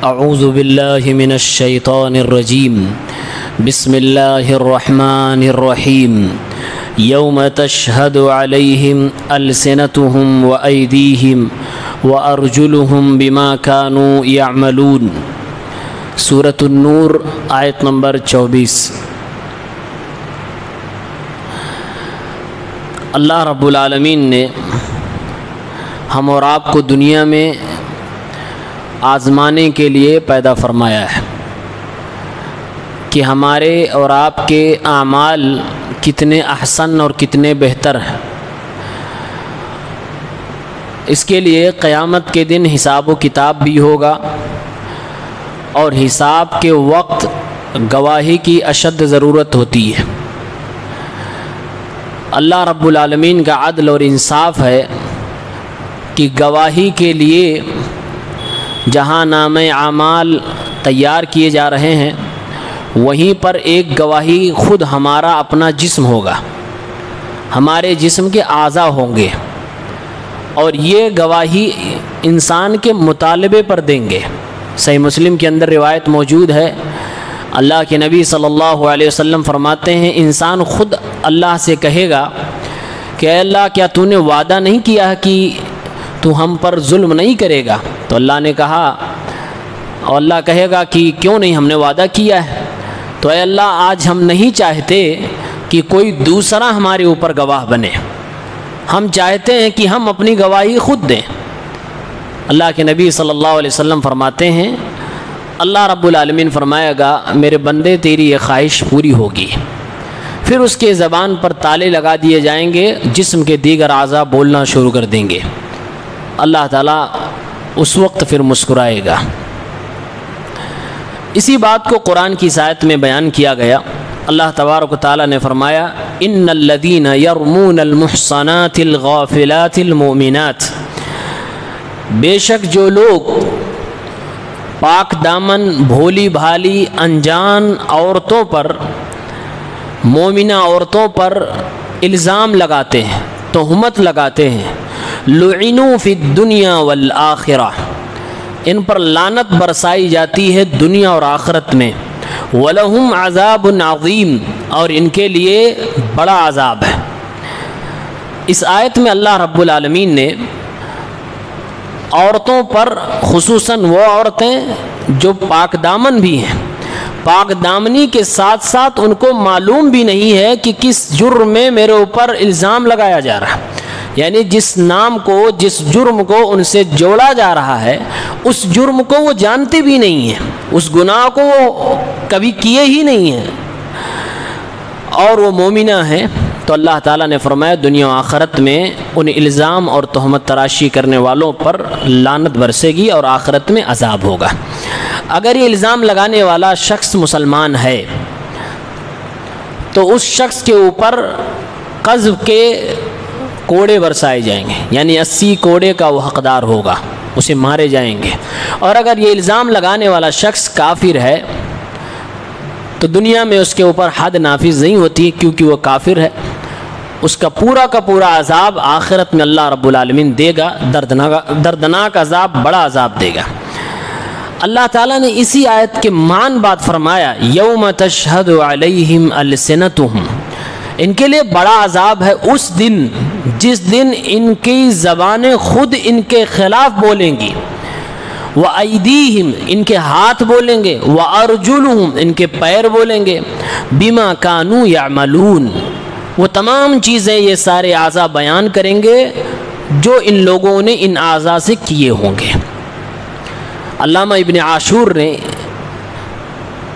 اعوذ باللہ من الشیطان الرجیم بسم اللہ الرحمن الرحیم یوم تشہد علیہم السنتہم وایدیہم وارجلہم بما کانوا یعملون۔ سورۃ النور آیت نمبر 24۔ اللہ رب العالمین نے ہم اور آپ کو دنیا میں آزمانے کے لیے پیدا فرمایا ہے کہ ہمارے اور آپ کے اعمال کتنے احسن اور کتنے بہتر ہیں۔ اس کے لیے قیامت کے دن حساب و کتاب بھی ہوگا، اور حساب کے وقت گواہی کی اشد ضرورت ہوتی ہے۔ اللہ رب العالمین کا عدل اور انصاف ہے کہ گواہی کے لیے جہاں نام اعمال تیار کیے جا رہے ہیں، وہیں پر ایک گواہی خود ہمارا اپنا جسم ہوگا، ہمارے جسم کے اعضاء ہوں گے، اور یہ گواہی انسان کے مطالبے پر دیں گے۔ صحیح مسلم کے اندر روایت موجود ہے، اللہ کے نبی صلی اللہ علیہ وسلم فرماتے ہیں انسان خود اللہ سے کہے گا کہ اے اللہ، کیا تو نے وعدہ نہیں کیا کہ تو ہم پر ظلم نہیں کرے گا؟ تو اللہ نے کہا، اور اللہ کہے گا کہ کیوں نہیں، ہم نے وعدہ کیا ہے۔ تو اے اللہ، آج ہم نہیں چاہتے کہ کوئی دوسرا ہمارے اوپر گواہ بنے، ہم چاہتے ہیں کہ ہم اپنی گواہی خود دیں۔ اللہ کے نبی صلی اللہ علیہ وسلم فرماتے ہیں اللہ رب العالمین فرمائے گا میرے بندے تیری یہ خواہش پوری ہوگی، پھر اس کے زبان پر تالے لگا دیے جائیں گے، جسم کے دیگر اعضاء بولنا شروع کر دیں گے۔ اللہ تعالیٰ اس وقت پھر مسکرائے گا۔ اسی بات کو قرآن کی آیت میں بیان کیا گیا۔ اللہ تبارک و تعالیٰ نے فرمایا ان الذین یرمون المحصنات الغافلات المؤمنات، بے شک جو لوگ پاک دامن بھولی بھالی انجان عورتوں پر، مومنہ عورتوں پر الزام لگاتے ہیں، تہمت لگاتے ہیں، لعنوا فی الدنیا والآخرہ، ان پر لعنت برسائی جاتی ہے دنیا اور آخرت میں، وَلَهُمْ عَذَابٌ عَظِيمٌ، اور ان کے لیے بڑا عذاب ہے۔ اس آیت میں اللہ رب العالمین نے عورتوں پر، خصوصاً وہ عورتیں جو پاک دامن بھی ہیں، پاک دامنی کے ساتھ ساتھ ان کو معلوم بھی نہیں ہے کہ کس جرم میں میرے اوپر الزام لگایا جا رہا ہے، یعنی جس نام کو، جس جرم کو ان سے جوڑا جا رہا ہے، اس جرم کو وہ جانتے بھی نہیں ہیں، اس گناہ کو وہ کبھی کیے ہی نہیں ہیں، اور وہ مومنہ ہیں۔ تو اللہ تعالیٰ نے فرمایا دنیا و آخرت میں ان الزام اور تہمت تراشی کرنے والوں پر لعنت برسے گی اور آخرت میں عذاب ہوگا۔ اگر یہ الزام لگانے والا شخص مسلمان ہے تو اس شخص کے اوپر قذف کے کوڑے برسائے جائیں گے، یعنی 80 کوڑے کا وہ حقدار ہوگا، اسے مارے جائیں گے۔ اور اگر یہ الزام لگانے والا شخص کافر ہے تو دنیا میں اس کے اوپر حد نافذ نہیں ہوتی، کیونکہ وہ کافر ہے، اس کا پورا عذاب آخرت میں اللہ رب العالمین دے گا، دردناک عذاب، بڑا عذاب دے گا۔ اللہ تعالیٰ نے اسی آیت کے مان بات فرمایا یوم تشہد علیہم السنتہم، ان کے لیے بڑا عذاب ہے اس دن جس دن ان کی زبانیں خود ان کے خلاف بولیں گی، وَأَيْدِيهِمْ، ان کے ہاتھ بولیں گے، وَأَرْجُلُهُمْ، ان کے پیر بولیں گے، بِمَا كَانُوا يَعْمَلُونَ، وہ تمام چیزیں یہ سارے اعضاء بیان کریں گے جو ان لوگوں نے ان اعضاء سے کیے ہوں گے۔ علامہ ابن عاشور نے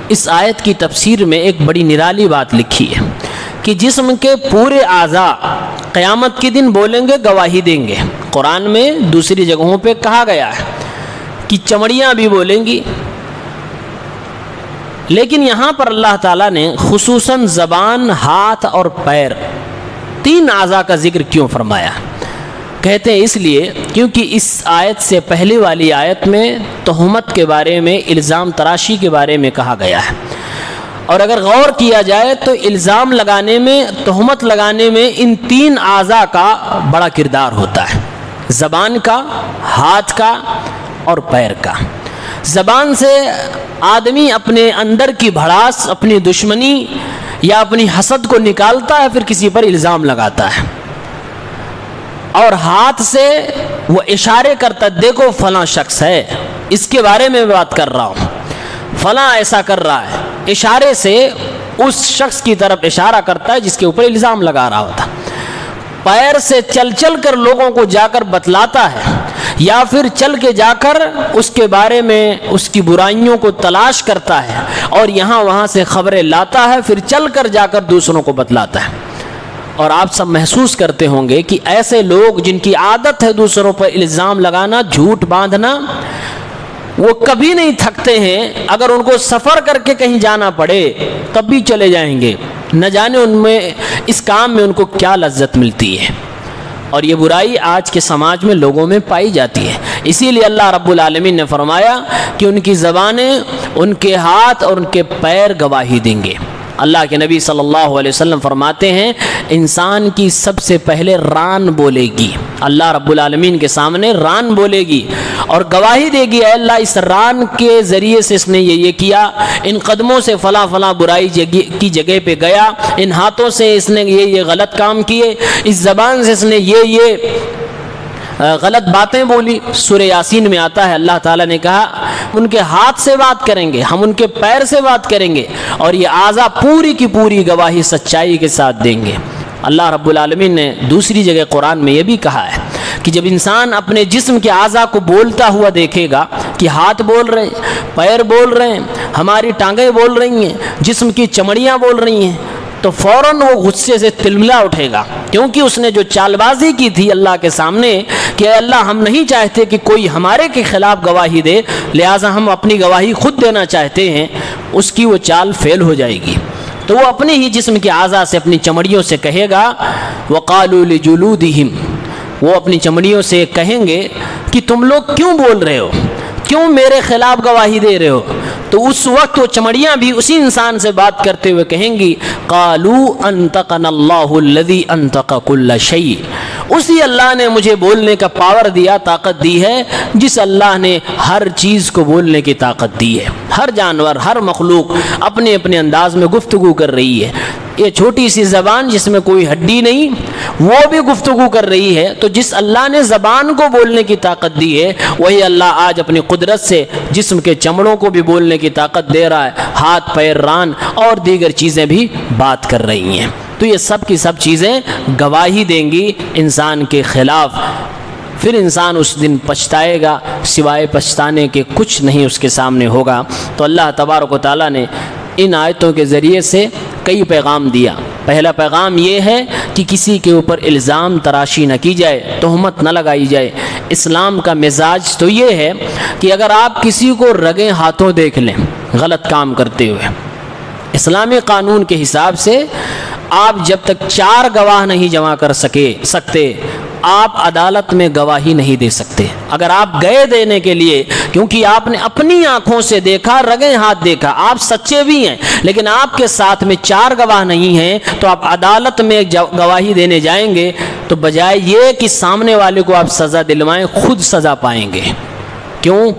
اس آیت کی تفسیر میں ایک بڑی نرالی بات لکھی ہے کہ جسم کے پورے اعضاء قیامت کے دن بولیں گے، گواہی دیں گے۔ قرآن میں دوسری جگہوں پہ کہا گیا ہے کہ چمڑیاں بھی بولیں گی، لیکن یہاں پر اللہ تعالیٰ نے خصوصاً زبان، ہاتھ اور پیر، 3 اعضاء کا ذکر کیوں فرمایا؟ کہتے ہیں اس لیے کیونکہ اس آیت سے پہلے والی آیت میں تہمت کے بارے میں، الزام تراشی کے بارے میں کہا گیا ہے، اور اگر غور کیا جائے تو الزام لگانے میں، تہمت لگانے میں ان 3 اعضاء کا بڑا کردار ہوتا ہے، زبان کا، ہاتھ کا اور پیر کا۔ زبان سے آدمی اپنے اندر کی بھڑاس، اپنی دشمنی یا اپنی حسد کو نکالتا ہے، پھر کسی پر الزام لگاتا ہے، اور ہاتھ سے وہ اشارے کرتا، دیکھو فلاں شخص ہے، اس کے بارے میں بات کر رہا ہوں، فلاں ایسا کر رہا ہے، اشارے سے اس شخص کی طرف اشارہ کرتا ہے جس کے اوپر الزام لگا رہا ہوتا۔ پیر سے چل چل کر لوگوں کو جا کر بتلاتا ہے، یا پھر چل کے جا کر اس کے بارے میں اس کی برائیوں کو تلاش کرتا ہے اور یہاں وہاں سے خبریں لاتا ہے، پھر چل کر جا کر دوسروں کو بتلاتا ہے۔ اور آپ سب محسوس کرتے ہوں گے کہ ایسے لوگ جن کی عادت ہے دوسروں پر الزام لگانا، جھوٹ باندھنا، وہ کبھی نہیں تھکتے ہیں۔ اگر ان کو سفر کر کے کہیں جانا پڑے تب بھی چلے جائیں گے، نہ جانے ان میں اس کام میں ان کو کیا لذت ملتی ہے۔ اور یہ برائی آج کے سماج میں لوگوں میں پائی جاتی ہے۔ اسی لیے اللہ رب العالمین نے فرمایا کہ ان کی زبانیں، ان کے ہاتھ اور ان کے پیر گواہی دیں گے۔ اللہ کے نبی صلی اللہ علیہ وسلم فرماتے ہیں انسان کی سب سے پہلے ران بولے گی، اللہ رب العالمین کے سامنے ران بولے گی اور گواہی دے گی، اے اللہ اس ران کے ذریعے سے اس نے یہ کیا، ان قدموں سے فلاں فلاں برائی کی جگہ پہ گیا، ان ہاتھوں سے اس نے یہ غلط کام کیے، اس زبان سے اس نے یہ غلط باتیں بولی۔ سورہ یاسین میں آتا ہے اللہ تعالیٰ نے کہا ان کے ہاتھ سے بات کریں گے، ہم ان کے پیر سے بات کریں گے، اور یہ اعضاء پوری کی پوری گواہی سچائی کے ساتھ دیں گے۔ اللہ رب العالمین نے دوسری جگہ قرآن میں یہ بھی کہا ہے کہ جب انسان اپنے جسم کے اعضاء کو بولتا ہوا دیکھے گا کہ ہاتھ بول رہے ہیں، پیر بول رہے ہیں، ہماری ٹانگیں بول رہی ہیں، جسم کی چمڑیاں بول رہی ہیں، تو فوراً وہ غصے سے تلملا اٹھے گا، کیونکہ اس نے جو چال بازی کی تھی اللہ کے سامنے کہ اے اللہ ہم نہیں چاہتے کہ کوئی ہمارے کے خلاف گواہی دے، لہٰذا ہم اپنی گواہی خود دینا چاہتے ہیں، اس کی وہ چال فیل ہو جائے گی۔ تو وہ اپنے ہی جسم کے اعضاء سے، اپنی چمڑیوں سے کہے گا وَقَالُوا لِجُلُودِهِمْ، وہ اپنی چمڑیوں سے کہیں گے کہ تم لوگ کیوں بول رہے ہو، کیوں میرے خلاف گواہی دے رہے ہو؟ تو اس وقت وہ چمڑیاں بھی اسی انسان سے بات کرتے ہوئے کہیں گی قَالُوا أَنْطَقَنَا اللَّهُ الَّذِي أَنْطَقَ كُلَّ شَيْءٍ، اسی اللہ نے مجھے بولنے کا پاور دیا، طاقت دی ہے، جس اللہ نے ہر چیز کو بولنے کی طاقت دی ہے۔ ہر جانور، ہر مخلوق اپنے اپنے انداز میں گفتگو کر رہی ہے۔ یہ چھوٹی سی زبان جس میں کوئی ہڈی نہیں، وہ بھی گفتگو کر رہی ہے۔ تو جس اللہ نے زبان کو بولنے کی طاقت دی ہے، وہی اللہ آج اپنی قدرت سے جسم کے چمڑوں کو بھی بولنے کی طاقت دے رہا ہے، ہاتھ، پیر، ران اور دیگر چیزیں بھی بات کر رہی ہیں۔ تو یہ سب کی سب چیزیں گواہی دیں گی انسان کے خلاف۔ پھر انسان اس دن پچھتائے گا، سوائے پچھتانے کے کچھ نہیں اس کے سامنے ہوگا۔ تو اللہ تبارک و تعالیٰ نے ان آیتوں کے ذریعے سے کئی پیغام دیا۔ پہلا پیغام یہ ہے کہ کسی کے اوپر الزام تراشی نہ کی جائے، تہمت نہ لگائی جائے۔ اسلام کا مزاج تو یہ ہے کہ اگر آپ کسی کو رگیں ہاتھوں دیکھ لیں غلط کام کرتے ہوئے، اسلامی قانون کے حساب سے آپ جب تک 4 گواہ نہیں جمع کر سکتے آپ عدالت میں گواہی نہیں دے سکتے۔ اگر آپ گئے دینے کے لیے، کیونکہ آپ نے اپنی آنکھوں سے دیکھا، رگیں ہاتھ دیکھا، آپ سچے بھی ہیں، لیکن آپ کے ساتھ میں 4 گواہ نہیں ہیں، تو آپ عدالت میں گواہی دینے جائیں گے تو بجائے یہ کہ سامنے والے کو آپ سزا دلوائیں، خود سزا پائیں گے۔ کیوں؟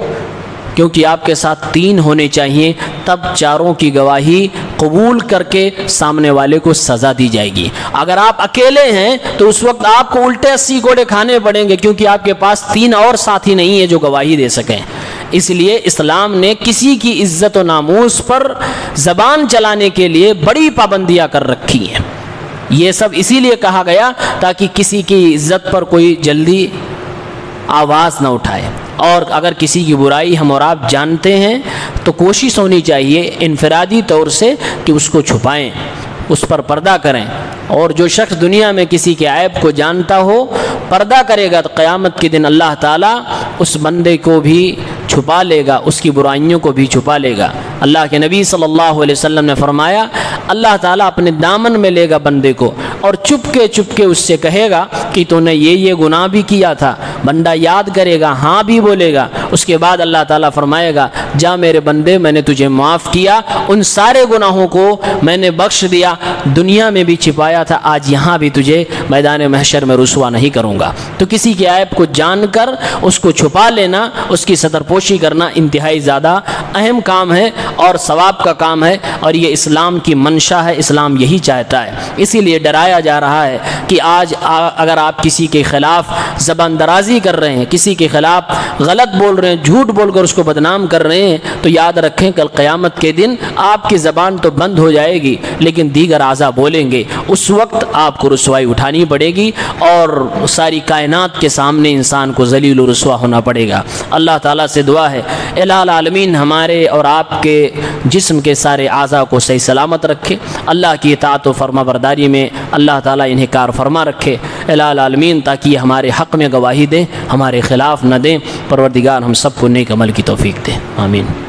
کیونکہ آپ کے ساتھ 3 ہونے چاہیے، تب 4 کی گواہی قبول کر کے سامنے والے کو سزا دی جائے گی۔ اگر آپ اکیلے ہیں تو اس وقت آپ کو الٹے 80 کوڑے کھانے پڑیں گے، کیونکہ آپ کے پاس 3 اور ساتھی نہیں ہیں جو گواہی دے سکیں۔ اس لیے اسلام نے کسی کی عزت و ناموس پر زبان چلانے کے لیے بڑی پابندیاں کر رکھی ہیں۔ یہ سب اسی لیے کہا گیا تاکہ کسی کی عزت پر کوئی جلدی آواز نہ اٹھائے، اور اگر کسی کی برائی ہم اور آپ جانتے ہیں تو کوشش ہونی چاہیے انفرادی طور سے کہ اس کو چھپائیں، اس پر پردہ کریں۔ اور جو شخص دنیا میں کسی کے عیب کو جانتا ہو، پردہ کرے گا، تو قیامت کے دن اللہ تعالیٰ اس بندے کو بھی چھپا لے گا، اس کی برائیوں کو بھی چھپا لے گا۔ اللہ کے نبی صلی اللہ علیہ وسلم نے فرمایا اللہ تعالیٰ اپنے دامن میں لے گا بندے کو اور چپ کے اس سے کہے گا کہ تو نے یہ گناہ بھی کیا تھا، بندہ یاد کرے گا، ہاں بھی بولے گا، اس کے بعد اللہ تعالیٰ فرمائے گا جا میرے بندے میں نے تجھے معاف کیا، ان سارے گناہوں کو میں نے بخش دیا، دنیا میں بھی چھپایا تھا، آج یہاں بھی تجھے میدان محشر میں رسوا نہیں کروں گا۔ تو کسی کے عیب کو جان کر اس کو چھپا لینا، اس کی ستر پوشی کرنا انتہائی زیادہ اہم کام ہے اور ثواب کا کام ہے، اور یہ اسلام کی منشا ہے، اسلام یہی چاہتا ہے۔ اسی لیے ڈرایا جا رہا ہے کہ آج اگر آپ کسی کے خلاف زبان درازی کر رہے ہیں، کسی کے خلاف غلط بول رہے ہیں، جھوٹ بول کر اس کو بدنام کر رہے ہیں، تو یاد رکھیں کل قیامت کے دن آپ کی زبان تو بند ہو جائے گی لیکن دیگر اعضاء بولیں گے، اس وقت آپ کو رسوائی اٹھانی پڑے گی اور ساری کائنات کے سامنے انسان کو ذلیل و رسوا ہونا پڑے گا۔ اللہ تعالیٰ سے دعا ہے الہ العالمین ہمارے اور آپ کے جسم کے سارے اعضاء کو صحیح سلامت رکھے، اللہ کی اطاعت و فرما برداری میں اللہ تعالیٰ انہیں کار فرما رکھے الہ العالمین، تاکہ یہ ہمارے حق میں گواہی دیں، ہمارے خلاف نہ دیں۔ پروردگار ہم سب کو نیک عمل کی توفیق دے، آمین۔